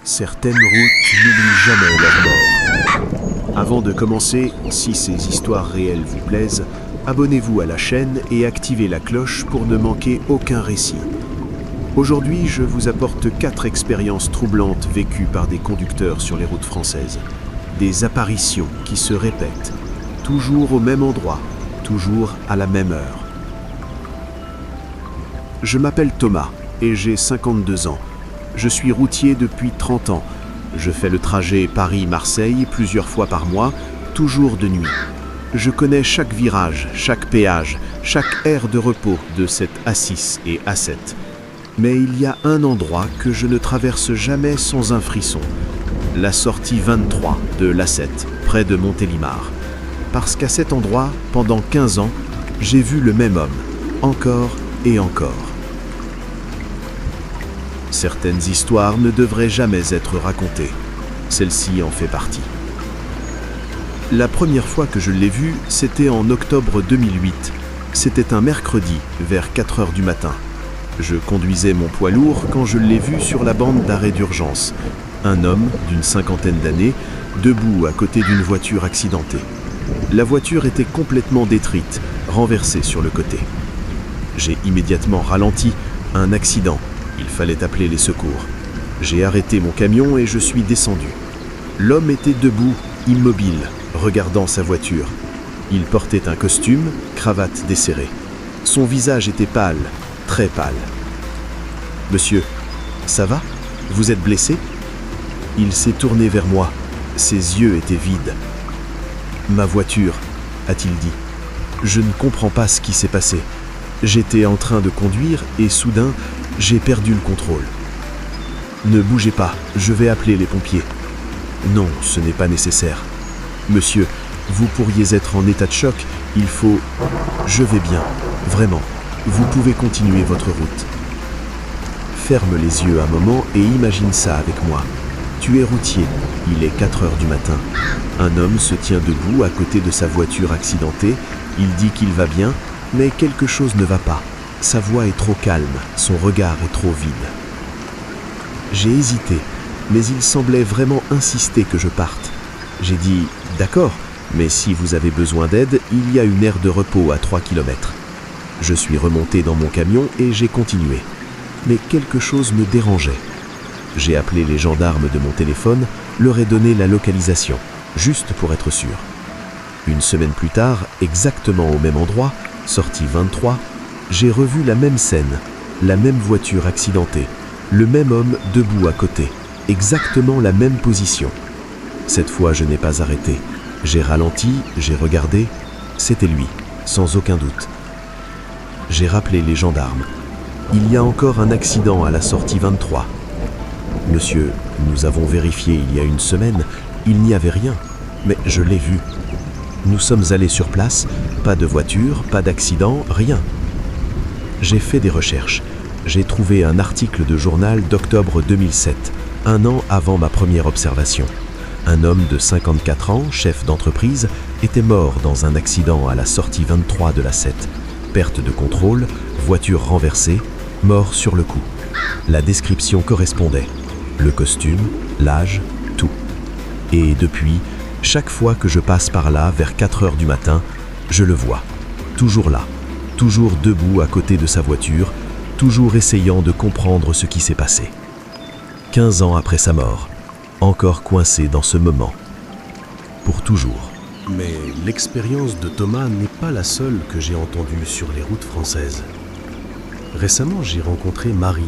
Certaines routes n'oublient jamais leur mort. Avant de commencer, si ces histoires réelles vous plaisent, abonnez-vous à la chaîne et activez la cloche pour ne manquer aucun récit. Aujourd'hui, je vous apporte 4 expériences troublantes vécues par des conducteurs sur les routes françaises. Des apparitions qui se répètent, toujours au même endroit, toujours à la même heure. Je m'appelle Thomas et j'ai 52 ans. Je suis routier depuis 30 ans. Je fais le trajet Paris-Marseille plusieurs fois par mois, toujours de nuit. Je connais chaque virage, chaque péage, chaque aire de repos de cette A6 et A7. Mais il y a un endroit que je ne traverse jamais sans un frisson. La sortie 23 de l'A7, près de Montélimar. Parce qu'à cet endroit, pendant 15 ans, j'ai vu le même homme, encore et encore. Certaines histoires ne devraient jamais être racontées. Celle-ci en fait partie. La première fois que je l'ai vu, c'était en octobre 2008. C'était un mercredi, vers 4 heures du matin. Je conduisais mon poids lourd quand je l'ai vu sur la bande d'arrêt d'urgence. Un homme d'une cinquantaine d'années, debout à côté d'une voiture accidentée. La voiture était complètement détruite, renversée sur le côté. J'ai immédiatement ralenti. Un accident. Il fallait appeler les secours. J'ai arrêté mon camion et je suis descendu. L'homme était debout, immobile, regardant sa voiture. Il portait un costume, cravate desserrée. Son visage était pâle, très pâle. « Monsieur, ça va? Vous êtes blessé ?» Il s'est tourné vers moi. Ses yeux étaient vides. « Ma voiture, a-t-il dit. Je ne comprends pas ce qui s'est passé. J'étais en train de conduire et soudain, j'ai perdu le contrôle. Ne bougez pas, je vais appeler les pompiers. Non, ce n'est pas nécessaire. Monsieur, vous pourriez être en état de choc, il faut... Je vais bien, vraiment. Vous pouvez continuer votre route. Ferme les yeux un moment et imagine ça avec moi. Tu es routier, il est 4 heures du matin. Un homme se tient debout à côté de sa voiture accidentée, il dit qu'il va bien, mais quelque chose ne va pas. Sa voix est trop calme, son regard est trop vide. J'ai hésité, mais il semblait vraiment insister que je parte. J'ai dit « D'accord, mais si vous avez besoin d'aide, il y a une aire de repos à 3 km. » Je suis remonté dans mon camion et j'ai continué. Mais quelque chose me dérangeait. J'ai appelé les gendarmes de mon téléphone, leur ai donné la localisation, juste pour être sûr. Une semaine plus tard, exactement au même endroit, sortie 23, j'ai revu la même scène, la même voiture accidentée, le même homme debout à côté, exactement la même position. Cette fois, je n'ai pas arrêté. J'ai ralenti, j'ai regardé, c'était lui, sans aucun doute. J'ai rappelé les gendarmes. Il y a encore un accident à la sortie 23. Monsieur, nous avons vérifié il y a une semaine, il n'y avait rien, mais je l'ai vu. Nous sommes allés sur place, pas de voiture, pas d'accident, rien. J'ai fait des recherches. J'ai trouvé un article de journal d'octobre 2007, un an avant ma première observation. Un homme de 54 ans, chef d'entreprise, était mort dans un accident à la sortie 23 de la 7. Perte de contrôle, voiture renversée, mort sur le coup. La description correspondait. Le costume, l'âge, tout. Et depuis, chaque fois que je passe par là, vers 4 heures du matin, je le vois. Toujours là, toujours debout à côté de sa voiture, toujours essayant de comprendre ce qui s'est passé. 15 ans après sa mort, encore coincé dans ce moment. Pour toujours. Mais l'expérience de Thomas n'est pas la seule que j'ai entendue sur les routes françaises. Récemment, j'ai rencontré Marie,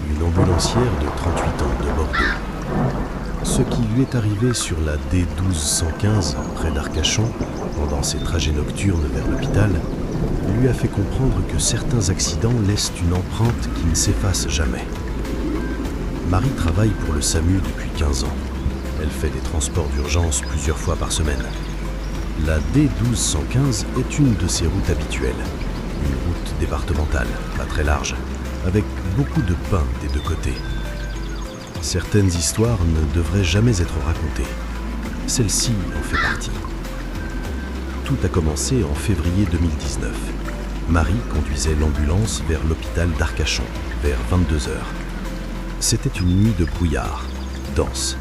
une ambulancière de 38 ans de Bordeaux. Ce qui lui est arrivé sur la D1215 près d'Arcachon, pendant ses trajets nocturnes vers l'hôpital, lui a fait comprendre que certains accidents laissent une empreinte qui ne s'efface jamais. Marie travaille pour le SAMU depuis 15 ans. Elle fait des transports d'urgence plusieurs fois par semaine. La D1215 est une de ses routes habituelles. Une route départementale, pas très large, avec beaucoup de pins des deux côtés. Certaines histoires ne devraient jamais être racontées. Celle-ci en fait partie. Tout a commencé en février 2019. Marie conduisait l'ambulance vers l'hôpital d'Arcachon, vers 22 heures. C'était une nuit de brouillard. dense,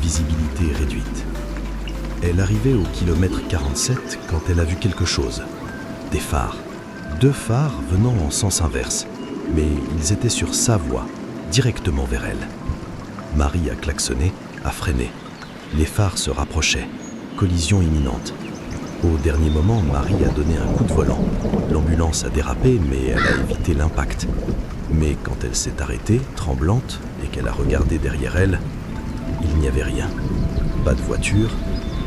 visibilité réduite. Elle arrivait au kilomètre 47 quand elle a vu quelque chose. Des phares. 2 phares venant en sens inverse, mais ils étaient sur sa voie, directement vers elle. Marie a klaxonné, a freiné. Les phares se rapprochaient. Collision imminente. Au dernier moment, Marie a donné un coup de volant. L'ambulance a dérapé, mais elle a évité l'impact. Mais quand elle s'est arrêtée, tremblante, et qu'elle a regardé derrière elle, il n'y avait rien. Pas de voiture,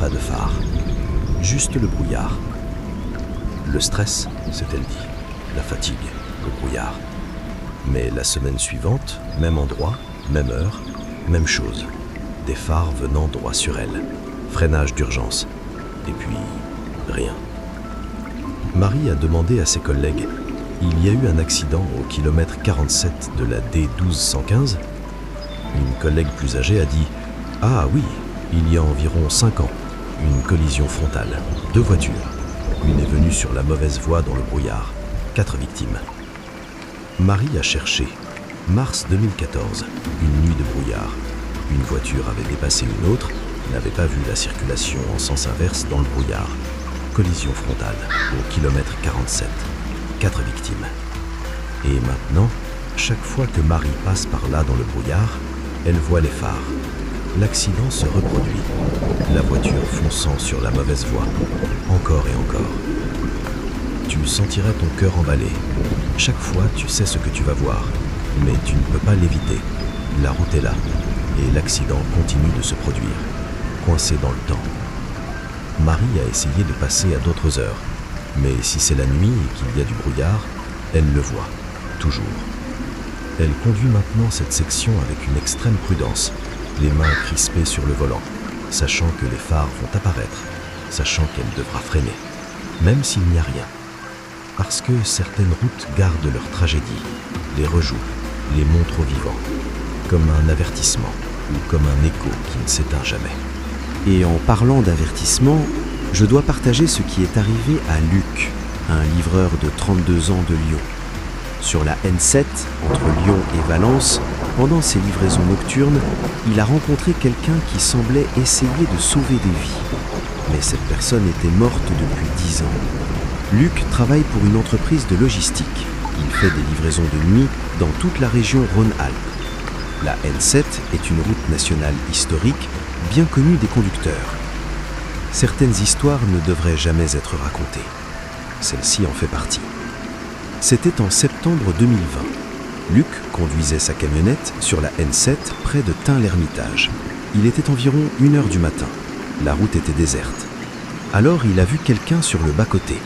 pas de phare. Juste le brouillard. Le stress, s'est-elle dit. La fatigue, le brouillard. Mais la semaine suivante, même endroit, même heure, même chose. Des phares venant droit sur elle. Freinage d'urgence. Et puis, rien. Marie a demandé à ses collègues. Il y a eu un accident au kilomètre 47 de la D1215. Une collègue plus âgée a dit « Ah oui, il y a environ 5 ans, une collision frontale, 2 voitures. Une est venue sur la mauvaise voie dans le brouillard, 4 victimes. » Marie a cherché. Mars 2014, une nuit de brouillard. Une voiture avait dépassé une autre, n'avait pas vu la circulation en sens inverse dans le brouillard. Collision frontale, au kilomètre 47. 4 victimes. Et maintenant, chaque fois que Marie passe par là dans le brouillard, elle voit les phares. L'accident se reproduit. La voiture fonçant sur la mauvaise voie. Encore et encore. Tu sentirais ton cœur emballé. Chaque fois, tu sais ce que tu vas voir. Mais tu ne peux pas l'éviter. La route est là. Et l'accident continue de se produire. Coincé dans le temps. Marie a essayé de passer à d'autres heures. Mais si c'est la nuit et qu'il y a du brouillard, elle le voit, toujours. Elle conduit maintenant cette section avec une extrême prudence, les mains crispées sur le volant, sachant que les phares vont apparaître, sachant qu'elle devra freiner, même s'il n'y a rien. Parce que certaines routes gardent leur tragédie, les rejouent, les montrent au vivant, comme un avertissement ou comme un écho qui ne s'éteint jamais. Et en parlant d'avertissement, je dois partager ce qui est arrivé à Luc, un livreur de 32 ans de Lyon. Sur la N7, entre Lyon et Valence, pendant ses livraisons nocturnes, il a rencontré quelqu'un qui semblait essayer de sauver des vies. Mais cette personne était morte depuis 10 ans. Luc travaille pour une entreprise de logistique. Il fait des livraisons de nuit dans toute la région Rhône-Alpes. La N7 est une route nationale historique, bien connue des conducteurs. Certaines histoires ne devraient jamais être racontées. Celle-ci en fait partie. C'était en septembre 2020. Luc conduisait sa camionnette sur la N7 près de Tain-l'Hermitage. Il était environ 1h du matin. La route était déserte. Alors il a vu quelqu'un sur le bas-côté.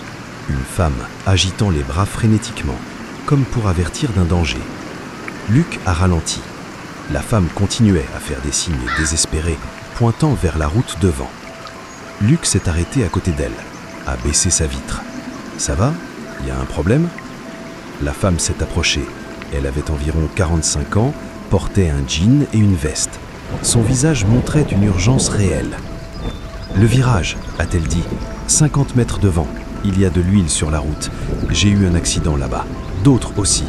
Une femme agitant les bras frénétiquement, comme pour avertir d'un danger. Luc a ralenti. La femme continuait à faire des signes désespérés, pointant vers la route devant. Luc s'est arrêté à côté d'elle, a baissé sa vitre. « Ça va ? Il y a un problème ?» La femme s'est approchée. Elle avait environ 45 ans, portait un jean et une veste. Son visage montrait une urgence réelle. « Le virage », a-t-elle dit. « 50 mètres devant. Il y a de l'huile sur la route. J'ai eu un accident là-bas. D'autres aussi.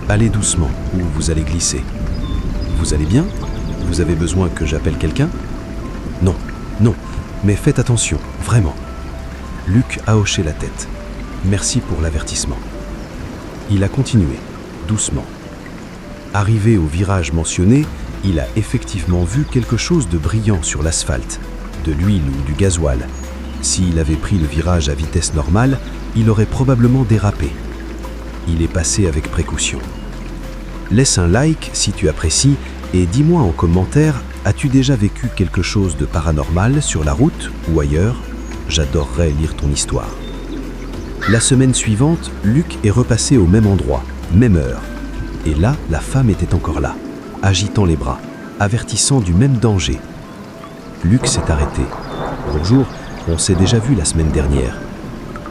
Allez doucement ou vous allez glisser. » « Vous allez bien ? Vous avez besoin que j'appelle quelqu'un ? » « Non, non, mais faites attention, vraiment. » Luc a hoché la tête. « Merci pour l'avertissement. » Il a continué, doucement. Arrivé au virage mentionné, il a effectivement vu quelque chose de brillant sur l'asphalte, de l'huile ou du gasoil. S'il avait pris le virage à vitesse normale, il aurait probablement dérapé. Il est passé avec précaution. Laisse un like si tu apprécies et dis-moi en commentaire, as-tu déjà vécu quelque chose de paranormal sur la route ou ailleurs ? J'adorerais lire ton histoire. La semaine suivante, Luc est repassé au même endroit, même heure. Et là, la femme était encore là, agitant les bras, avertissant du même danger. Luc s'est arrêté. « Bonjour, on s'est déjà vu la semaine dernière. »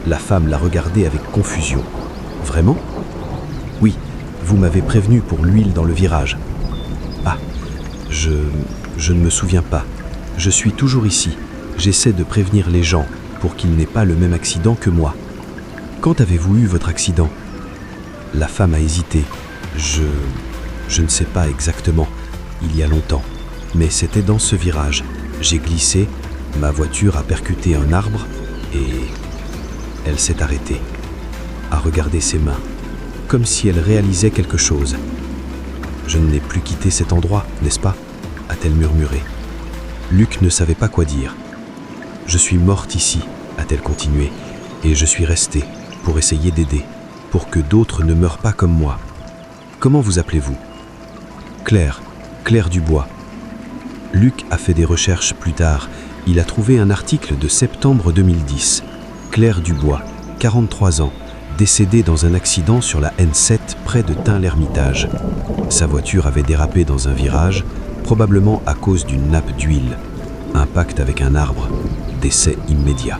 La femme l'a regardé avec confusion. « Vraiment ? » ?»« Oui, vous m'avez prévenu pour l'huile dans le virage. » »« Ah, je ne me souviens pas. Je suis toujours ici. J'essaie de prévenir les gens pour qu'ils n'aient pas le même accident que moi. Quand avez-vous eu votre accident ? » La femme a hésité. Je ne sais pas exactement. Il y a longtemps. Mais c'était dans ce virage. J'ai glissé, ma voiture a percuté un arbre et elle s'est arrêtée, à regarder ses mains, comme si elle réalisait quelque chose. « Je n'ai plus quitté cet endroit, n'est-ce pas ?» a-t-elle murmuré. Luc ne savait pas quoi dire. « Je suis morte ici », a-t-elle continué, « et je suis restée pour essayer d'aider, pour que d'autres ne meurent pas comme moi. Comment vous appelez-vous ?»« Claire, Claire Dubois. » Luc a fait des recherches plus tard. Il a trouvé un article de septembre 2010. Claire Dubois, 43 ans, décédée dans un accident sur la N7 près de Tain-l'Hermitage. Sa voiture avait dérapé dans un virage, probablement à cause d'une nappe d'huile. Impact avec un arbre, décès immédiat.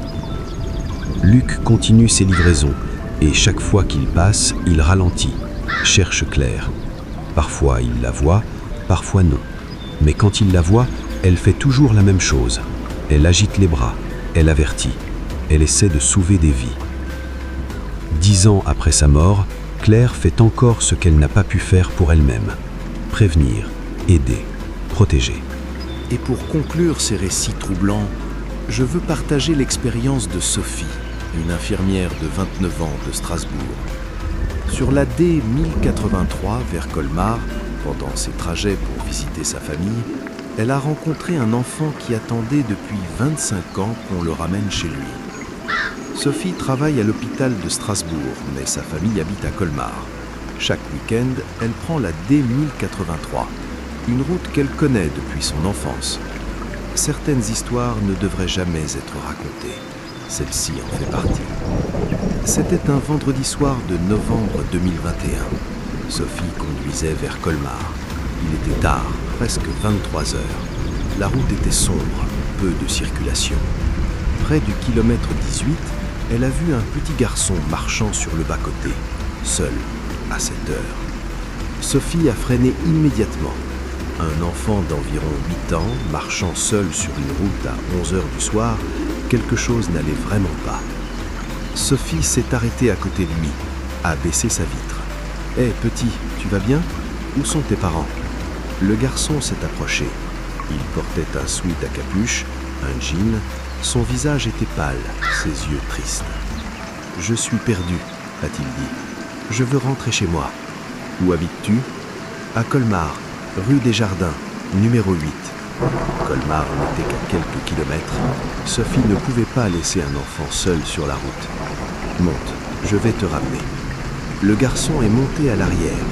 Luc continue ses livraisons et chaque fois qu'il passe, il ralentit, cherche Claire. Parfois il la voit, parfois non. Mais quand il la voit, elle fait toujours la même chose. Elle agite les bras, elle avertit, elle essaie de sauver des vies. 10 ans après sa mort, Claire fait encore ce qu'elle n'a pas pu faire pour elle-même. Prévenir, aider, protéger. Et pour conclure ces récits troublants, je veux partager l'expérience de Sophie, une infirmière de 29 ans de Strasbourg. Sur la D1083 vers Colmar, pendant ses trajets pour visiter sa famille, elle a rencontré un enfant qui attendait depuis 25 ans qu'on le ramène chez lui. Sophie travaille à l'hôpital de Strasbourg, mais sa famille habite à Colmar. Chaque week-end, elle prend la D1083, une route qu'elle connaît depuis son enfance. Certaines histoires ne devraient jamais être racontées. Celle-ci en fait partie. C'était un vendredi soir de novembre 2021. Sophie conduisait vers Colmar. Il était tard, presque 23 heures. La route était sombre, peu de circulation. Près du kilomètre 18, elle a vu un petit garçon marchant sur le bas-côté, seul, à cette heure. Sophie a freiné immédiatement. Un enfant d'environ 8 ans, marchant seul sur une route à 11 heures du soir, quelque chose n'allait vraiment pas. Sophie s'est arrêtée à côté de lui, a baissé sa vitre. « Hé, petit, tu vas bien ? Où sont tes parents ?» Le garçon s'est approché. Il portait un sweat à capuche, un jean. Son visage était pâle, ses yeux tristes. « Je suis perdu, » a-t-il dit. « Je veux rentrer chez moi. »« Où habites-tu ?»« À Colmar, rue des Jardins, numéro 8. » Colmar n'était qu'à quelques kilomètres. Sophie ne pouvait pas laisser un enfant seul sur la route. « Monte, je vais te ramener. » Le garçon est monté à l'arrière.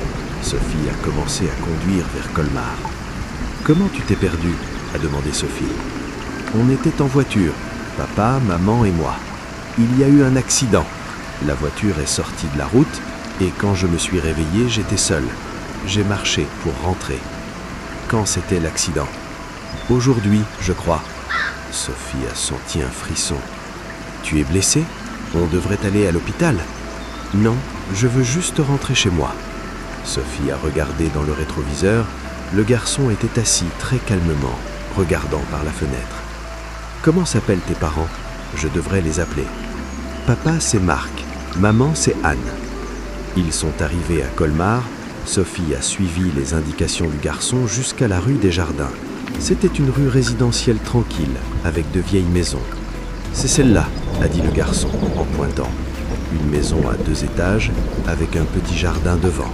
Sophie a commencé à conduire vers Colmar. « Comment tu t'es perdue ?» a demandé Sophie. « On était en voiture, papa, maman et moi. Il y a eu un accident. La voiture est sortie de la route et quand je me suis réveillé, j'étais seul. J'ai marché pour rentrer. » Quand c'était l'accident ? Aujourd'hui, je crois. Sophie a senti un frisson. « Tu es blessée ? On devrait aller à l'hôpital. » Non, je veux juste rentrer chez moi. Sophie a regardé dans le rétroviseur. Le garçon était assis très calmement, regardant par la fenêtre. Comment s'appellent tes parents ? Je devrais les appeler. Papa, c'est Marc. Maman, c'est Anne. Ils sont arrivés à Colmar. Sophie a suivi les indications du garçon jusqu'à la rue des Jardins. C'était une rue résidentielle tranquille, avec de vieilles maisons. C'est celle-là, a dit le garçon en pointant. Une maison à 2 étages, avec un petit jardin devant.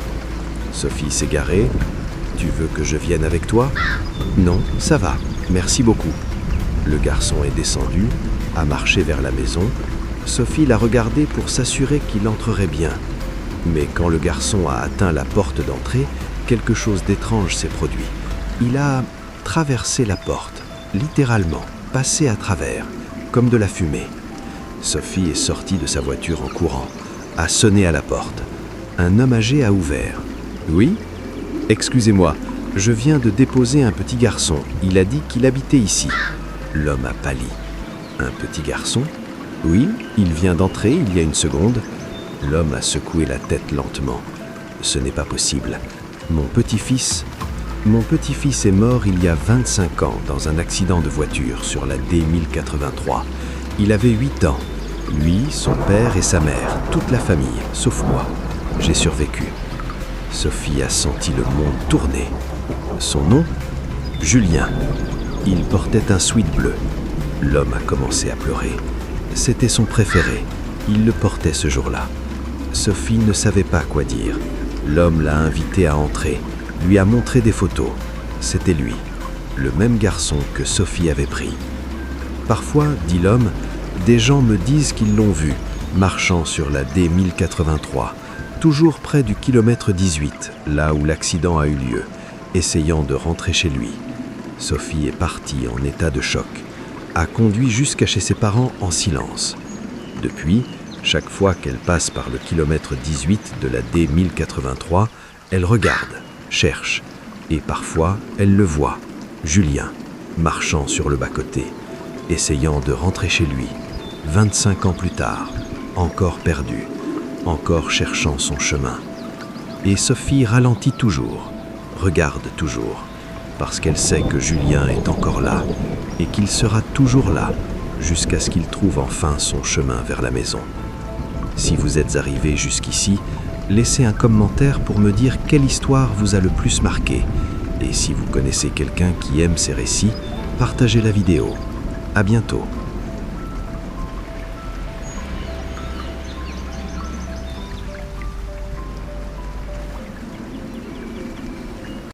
Sophie s'est garée. « Tu veux que je vienne avec toi ?»« Non, ça va, merci beaucoup. » Le garçon est descendu, a marché vers la maison. Sophie l'a regardé pour s'assurer qu'il entrerait bien. Mais quand le garçon a atteint la porte d'entrée, quelque chose d'étrange s'est produit. Il a traversé la porte, littéralement, passé à travers, comme de la fumée. Sophie est sortie de sa voiture en courant, a sonné à la porte. Un homme âgé a ouvert. « Oui ? Excusez-moi, je viens de déposer un petit garçon. Il a dit qu'il habitait ici. » L'homme a pâli. « Un petit garçon ? Oui, il vient d'entrer il y a une seconde. » L'homme a secoué la tête lentement. « Ce n'est pas possible. Mon petit-fils est mort il y a 25 ans dans un accident de voiture sur la D1083. Il avait 8 ans. Lui, son père et sa mère, toute la famille, sauf moi. J'ai survécu. » Sophie a senti le monde tourner. Son nom ? Julien. Il portait un sweat bleu. L'homme a commencé à pleurer. C'était son préféré. Il le portait ce jour-là. Sophie ne savait pas quoi dire. L'homme l'a invité à entrer, lui a montré des photos. C'était lui, le même garçon que Sophie avait pris. Parfois, dit l'homme, des gens me disent qu'ils l'ont vu, marchant sur la D1083, toujours près du kilomètre 18, là où l'accident a eu lieu, essayant de rentrer chez lui. Sophie est partie en état de choc, a conduit jusqu'à chez ses parents en silence. Depuis, chaque fois qu'elle passe par le kilomètre 18 de la D1083, elle regarde, cherche, et parfois elle le voit, Julien, marchant sur le bas-côté, essayant de rentrer chez lui, 25 ans plus tard, encore perdu, encore cherchant son chemin. Et Sophie ralentit toujours, regarde toujours, parce qu'elle sait que Julien est encore là, et qu'il sera toujours là, jusqu'à ce qu'il trouve enfin son chemin vers la maison. Si vous êtes arrivé jusqu'ici, laissez un commentaire pour me dire quelle histoire vous a le plus marqué. Et si vous connaissez quelqu'un qui aime ces récits, partagez la vidéo. À bientôt.